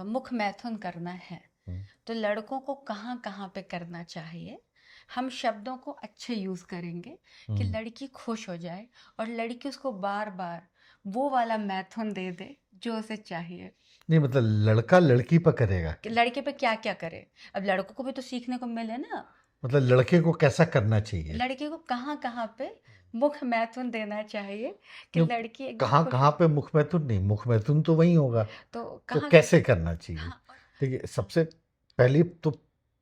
मुख मैथुन करना है हम्म, तो लड़कों को कहाँ कहाँ पे करना चाहिए? हम शब्दों को अच्छे यूज करेंगे कि हम्म। लड़की खुश हो जाए और लड़की उसको बार बार वो वाला मैथुन दे दे जो उसे चाहिए। नहीं मतलब लड़का लड़की पर करेगा, कि लड़के पे क्या क्या करे, अब लड़कों को भी तो सीखने को मिले ना। मतलब लड़के को कैसा करना चाहिए। लड़के को कहाँ कहाँ पे मुख मैथुन देना चाहिए कि क्यों, लड़की एकदम कहाँ खुश कहाँ हो। पे मुख मैथुन, नहीं मुख मैथुन तो वही होगा। तो तो कहाँ कैसे करना चाहिए? हाँ देखिए सबसे पहली तो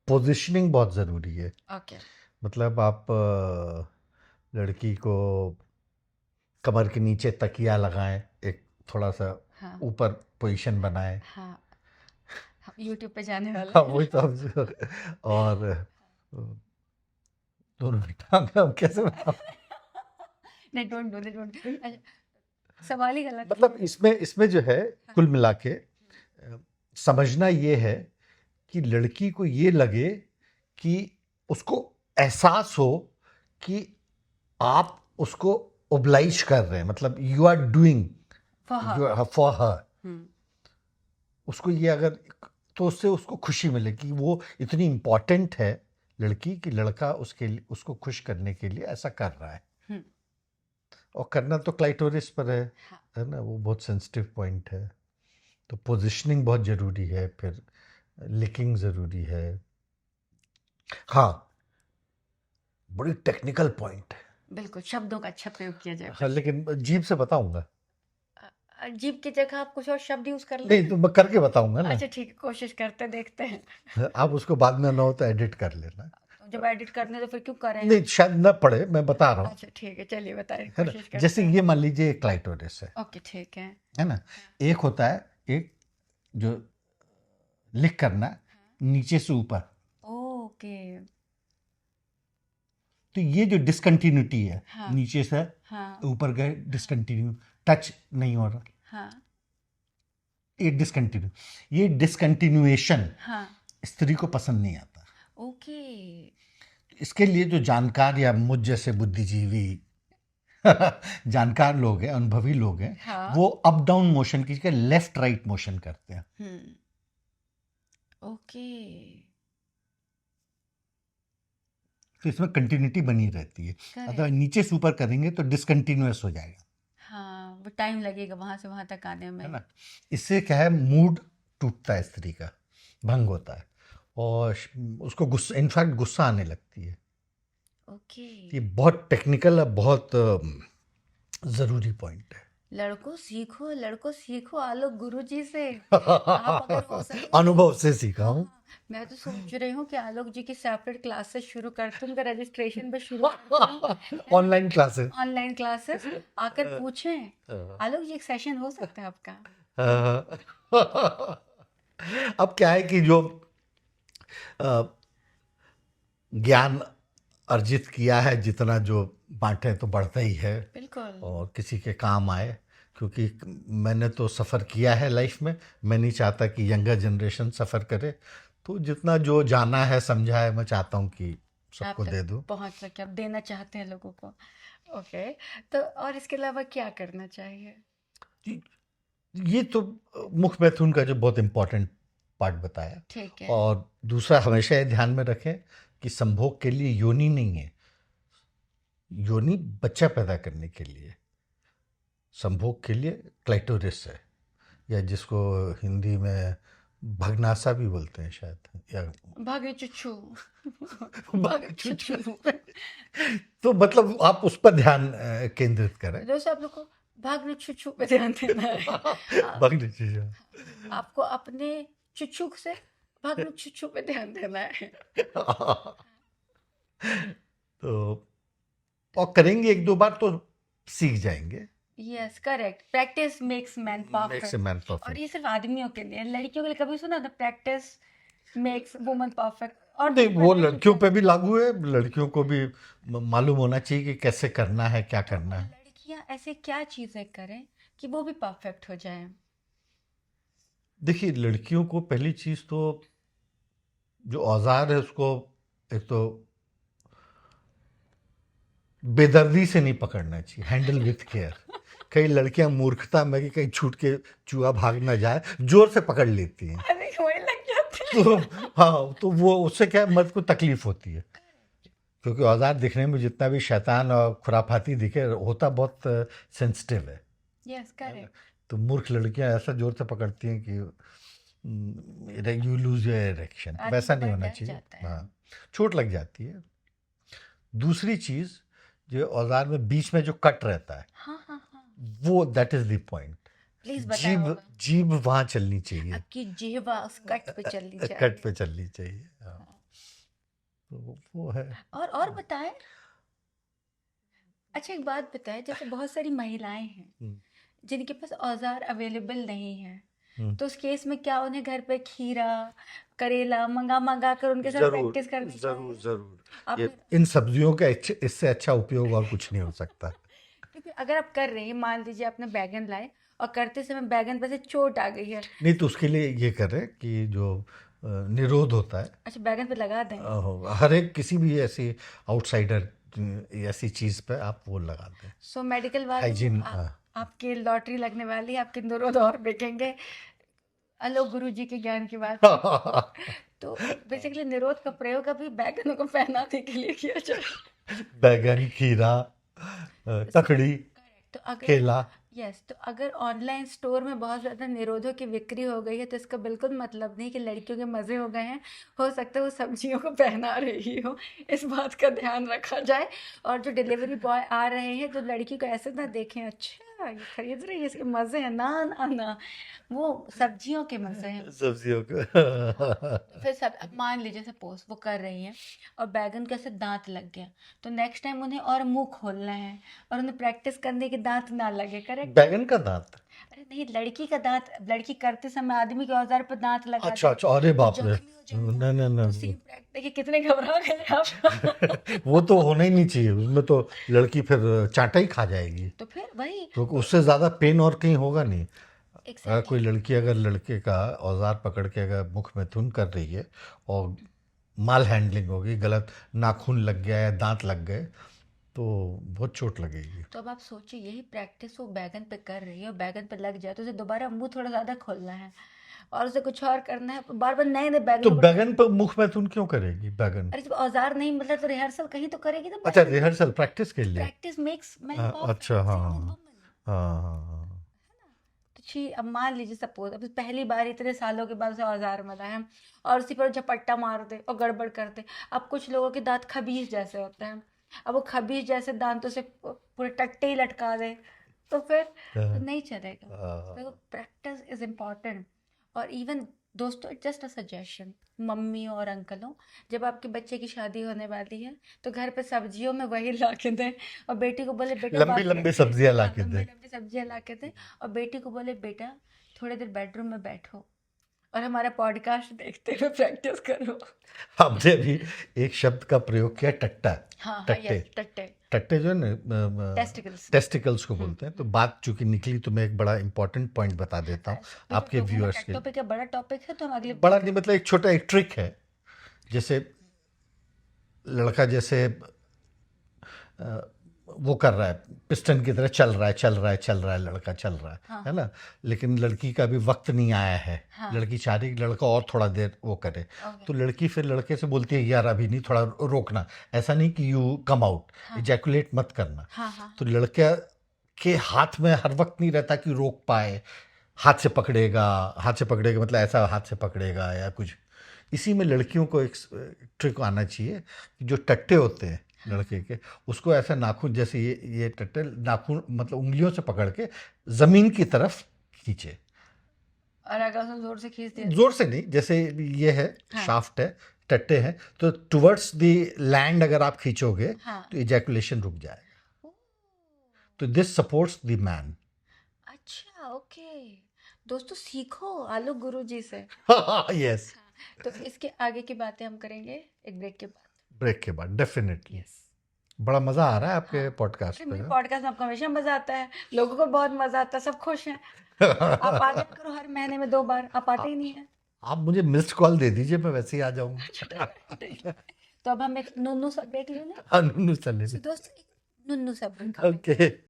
पोजीशनिंग बहुत ज़रूरी है। ओके मतलब आप लड़की को कमर के नीचे तकिया लगाएं, एक थोड़ा सा हाँ ऊपर पोजीशन बनाएं। हाँ यूट्यूब पे जाने वाला हाँ है वही तो और दोनों की टांग हम कैसे बताऊं? नहीं डोंट डू डोंट। अच्छा, सवाल ही गलत मतलब इसमें इसमें जो है, है। कुल मिला के समझना ये है कि लड़की को ये लगे कि उसको एहसास हो कि आप उसको ओब्लाइज कर रहे हैं, मतलब यू आर डूइंग फहा फॉर हर। हम्म उसको ये अगर, तो उससे उसको खुशी मिले कि वो इतनी इम्पोर्टेंट है लड़की, कि लड़का उसके लिए, उसको खुश करने के लिए ऐसा कर रहा है। हम्म और करना तो क्लाइटोरिस पर हाँ है ना, वो बहुत सेंसिटिव पॉइंट है। तो पोजिशनिंग बहुत ज़रूरी है, फिर लिकिंग ज़रूरी है। हाँ, बड़ी टेक्निकल पॉइंट है। बिल्कुल शब्दों का अच्छा प्रयोग किया जाए हाँ बस। लेकिन जीभ से बताऊंगा। जीभ की जगह आप कुछ और शब्द यूज कर नहीं लें। तो मैं करके बताऊंगा ना। अच्छा ठीक है, कोशिश करते देखते हैं। आप उसको बाद में ना हो तो एडिट कर लेना। तो जब एडिट करने तो फिर क्यों करें नहीं हम। शायद ना पड़े, मैं बता रहा हूँ। अच्छा ठीक है, चलिए बताइए, है ना, कोशिश जैसे करते हैं। ये मान लीजिए क्लाइटोरिस ओके ठीक है। है ना। एक होता है, एक जो लिख करना नीचे से ऊपर। ओके तो ये जो डिसकंटिन्यूटी है, हाँ नीचे से हाँ ऊपर गए डिसकंटिन्यू, टच नहीं हो रहा, हाँ ये डिसकंटिन्यू, ये डिसकंटिन्यूएशन हाँ स्त्री को पसंद नहीं आता। ओके इसके लिए जो जानकार या मुझ जैसे बुद्धिजीवी जानकार लोग हैं, अनुभवी लोग हैं, हाँ वो अप डाउन मोशन की जगह लेफ्ट राइट मोशन करते हैं। ओके तो इसमें कंटिन्यूटी बनी रहती है। अगर करेक्ट। नीचे से ऊपर करेंगे तो डिसकंटिन्यूअस हो जाएगा। हाँ वो टाइम लगेगा वहां से वहां तक आने है में। ना, इससे क्या है, मूड टूटता है स्त्री का, भंग होता है, और उसको गुस्सा, इनफैक्ट गुस्सा आने लगती है। ओके ये बहुत टेक्निकल है, बहुत ज़रूरी पॉइंट है। लड़कों सीखो आलोक गुरु जी से। आप अगर हो सके तो। अनुभव से सीखा हाँ हूँ। हाँ, मैं तो सोच रही हूँ कि आलोक जी की सेपरेट क्लासेस शुरू करती हूँ, उनका रजिस्ट्रेशन भी शुरू करती हूँ, है ना। Online classes. ऑनलाइन क्लासेस आकर पूछें, आलोक जी एक सेशन हो सकता है आपका। अब क्या है कि जो अ, ज्ञान अर्जित किया है, जितना जो बांटे तो बढ़ता ही है, बिल्कुल। और किसी के काम आए। क्योंकि मैंने तो सफ़र किया है लाइफ में, मैं नहीं चाहता कि यंगर जनरेशन सफ़र करे। तो जितना जो जाना है, समझा है, मैं चाहता हूँ कि आप सबको तक दे दूँ। पहुंच सके, आप देना चाहते हैं लोगों को। ओके, तो और इसके अलावा क्या करना चाहिए? ये तो मुख मैथुन का जो बहुत इम्पोर्टेंट पार्ट बताया। ठीक है। और दूसरा, हमेशा ये ध्यान में रखें कि संभोग के लिए योनि नहीं है, योनि बच्चा पैदा करने के लिए। संभोग के लिए क्लाइटोरिस है, या जिसको हिंदी में भगनासा भी बोलते हैं शायद, या भागे चुच्चू। भागे भाग चुच्चू। चुचू। तो मतलब आप उस पर ध्यान केंद्रित करें। दोस्तों आप लोग को भागने चुच्चू पे ध्यान देना है। भाग चुचू। आपको अपने चुच्चू से भागने चुच्चू पे ध्यान देना है। तो और करेंगे एक दो बार तो सीख जाएंगे। Yes correct, practice makes man makes a perfect. Man और परफेक्ट। ये सिर्फ आदमियों के लिए, लड़कियों के लिए कभी सुना था प्रैक्टिस मेक्स वुमन परफेक्ट? और नहीं, भी वो बताइए लड़कियों क्या। पे भी लागू है, लड़कियों को भी मालूम होना चाहिए कि कैसे करना है, क्या तो करना है। लड़कियां ऐसे क्या चीजें करें कि वो भी परफेक्ट हो जाए? देखिए लड़कियों को पहली चीज तो जो औजार है उसको, एक तो बेदर्दी से नहीं पकड़ना चाहिए, हैंडल विथ केयर। कई लड़कियां मूर्खता में कि कहीं छूट के चूहा भाग ना जाए जोर से पकड़ लेती हैं। अरे वही लग जाते हैं। तो हाँ, तो वो उससे क्या है, मर्द को तकलीफ होती है, क्योंकि औजार दिखने में जितना भी शैतान और खुराफाती दिखे, होता बहुत सेंसिटिव है। Yes correct. तो मूर्ख लड़कियां ऐसा जोर से पकड़ती हैं कि यू लूज योर इरेक्शन। आदमी वैसा नहीं बड़ा होना डर चाहिए। जाता है। हाँ, चोट लग जाती है। दूसरी चीज, जो औजार में बीच में जो कट रहता है, हाँ हाँ हाँ, वो that is the point. Please जीभ बताओ। जीभ वहां चलनी चाहिए, आपकी जीवा उस कट पे चलनी चाहिए। कट पे चलनी चाहिए। हाँ, तो वो है। और बताएं। अच्छा एक बात बताएं, जैसे बहुत सारी महिलाएं हैं हम्म, जिनके पास औजार अवेलेबल नहीं है, हम्म। तो उस केस में क्या उन्हें घर पे खीरा करेला मंगा मंगा कर उनके साथ जरूर प्रैक्टिस करनी जरूर चाहिए? जरूर, आप ये इन सब्जियों का इससे अच्छा उपयोग और कुछ नहीं हो सकता। क्योंकि अगर आप कर रहे हैं, मान लीजिए आपने बैगन लाए और करते समय बैगन पे से चोट आ गई है। नहीं तो उसके लिए ये करें कि जो निरोध होता है, अच्छा बैगन पे लगा दें। हर एक किसी भी ऐसी आउटसाइडर ऐसी चीज पे आप वो लगा दें। सो मेडिकल वाले हाइजीन। आपकी लॉटरी लगने वाली है, आपके निरोध और बिकेंगे। हेलो गुरु जी के ज्ञान की बात। तो बेसिकली निरोध का प्रयोग अभी बैगनों को पहनाने के लिए किया जाए। बैगन, खीरा, ककड़ी, तो अगर केला। यस, तो अगर ऑनलाइन स्टोर में बहुत ज़्यादा निरोधों की बिक्री हो गई है तो इसका बिल्कुल मतलब नहीं कि लड़कियों के मज़े हो गए हैं। हो सकता है वो सब्जियों को पहना रही हो, इस बात का ध्यान रखा जाए। और जो डिलीवरी बॉय आ रहे हैं तो लड़की को ऐसे ना देखें, अच्छा ये खरीद रही है, इसके मज़े हैं। ना ना ना, वो सब्जियों के मज़े हैं। सब्जियों को। फिर सब अब मान लीजिए सपोज वो कर रही हैं और बैगन के ऐसे दांत लग गया, तो नेक्स्ट टाइम उन्हें और मुंह खोलना है और उन्हें प्रैक्टिस करने के दांत ना लगे। करेक्ट। बैगन का दांत। अरे नहीं, लड़की का दांत, लड़की करते समय आदमी के औजार पर दांत लगा अच्छा दे अच्छा, अरे तो बाप रे। जख्मी हो जाएगा। नहीं नहीं तो सीन नहीं, प्रैक्टिस के कितने घबरा गए आप। वो तो होना ही नहीं चाहिए। उसमें तो लड़की फिर चांटा ही खा जाएगी, तो फिर वही क्योंकि उससे ज्यादा पेन और कहीं होगा नहीं। अगर एग्जैक्टली। कोई लड़की अगर लड़के का औजार पकड़ के अगर मुख में थून कर रही है और माल हैंडलिंग होगी, गलत नाखून लग गया या दांत लग गए, तो बहुत चोट लगेगी। तो अब आप सोचिए यही प्रैक्टिस वो बैगन पे कर रही है और बैगन पे लग जाए तो उसे दोबारा मुंह थोड़ा ज्यादा खोलना है और उसे कुछ और करना है, बार बार नए नए तो बैगन को। बैगन पर मुख में थून क्यों करेगी बैगन? अरे जब औजार नहीं मिल रहा तो रिहर्सल कहीं तो करेगी ना अच्छा, बैगन। रिहर्सल प्रैक्टिस के लिए। प्रैक्टिस मेक्स मैन अच्छा, हाँ परफेक्ट। हाँ हाँ। तो अब मान लीजिए सपोज अब पहली बार इतने सालों के बाद उसे औजार मिला है और उसी पर झपट्टा मार दे और गड़बड़ कर दे। अब कुछ लोगों के दांत खबीज जैसे होते हैं, अब वो खबीज जैसे दांतों से पूरे टट्टे ही लटका दे तो फिर तो नहीं चलेगा। तो प्रैक्टिस इज इम्पॉर्टेंट। और इवन दोस्तों, जस्ट अ सजेशन, मम्मी और अंकलों, जब आपके बच्चे की शादी होने वाली है तो घर पे सब्जियों में वही ला के दें और बेटी को बोले बेटा लंबी लंबी सब्जियां ला के लंबी दे। लंबी सब्जियां ला के दें और बेटी को बोले बेटा थोड़ी देर बेडरूम में बैठो और हमारा पॉडकास्ट देखते हुए प्रैक्टिस करो। हमने भी एक शब्द का प्रयोग किया, टट्टा। हाँ हाँ टट्टे। यस, टट्टे टट्टे जो है ना, टेस्टिकल्स। टेस्टिकल्स को बोलते हैं। तो बात चूंकि निकली तो मैं एक बड़ा इंपॉर्टेंट पॉइंट बता देता हूँ आपके व्यूअर्स के। टॉपिक है, बड़ा टॉपिक है तो हम अगले बड़ा नहीं, मतलब एक छोटा एक ट्रिक है। जैसे लड़का जैसे वो कर रहा है, पिस्टन की तरह चल रहा है लड़का चल रहा हाँ है ना, लेकिन लड़की का भी वक्त नहीं आया है। हाँ लड़की चाह रही कि लड़का और थोड़ा देर वो करे, ओके तो लड़की फिर लड़के से बोलती है यार अभी नहीं, थोड़ा रोकना। ऐसा नहीं कि यू कम आउट, हाँ इजैकुलेट मत करना। हाँ हाँ तो लड़का के हाथ में हर वक्त नहीं रहता कि रोक पाए। हाथ से पकड़ेगा मतलब ऐसा हाथ से पकड़ेगा या कुछ। इसी में लड़कियों को एक ट्रिक आना चाहिए कि जो टट्टे होते हैं लड़के के, उसको ऐसा नाखून जैसे ये टट्टे नाखून मतलब उंगलियों से पकड़ के जमीन की तरफ खींचे। और अगर उसने जोर से खींच दिया जोर से नहीं, जैसे ये है हाँ शाफ्ट है, टट्टे हैं, तो टुवर्ड्स द लैंड अगर आप खींचोगे हाँ तो इजैकुलेशन रुक जाएगा। ओ, तो दिस सपोर्ट्स द मैन। अच्छा ओके। दोस्तों सीखो आलोक गुरु जी से। यस। तो इसके आगे की बातें हम करेंगे एक ब्रेक के बाद। ब्रेक के बाद डेफिनेटली। यस। बड़ा मजा आ रहा है आपके हाँ पॉडकास्ट अरे पे। मेरे पॉडकास्ट में आपको हमेशा मजा आता है, लोगों को बहुत मजा आता है, सब खुश हैं। आप आ जाया करो हर महीने में 2 बार, आप आते ही नहीं है। आप मुझे मिस्ड कॉल दे दीजिए, मैं वैसे ही आ जाऊंगा। तो अब हम एक नुन्नू सा ब्रेक ले लें। हाँ, नुन्नू चले। दोस्त एक नुन्नू सा ब्रेक। ओके।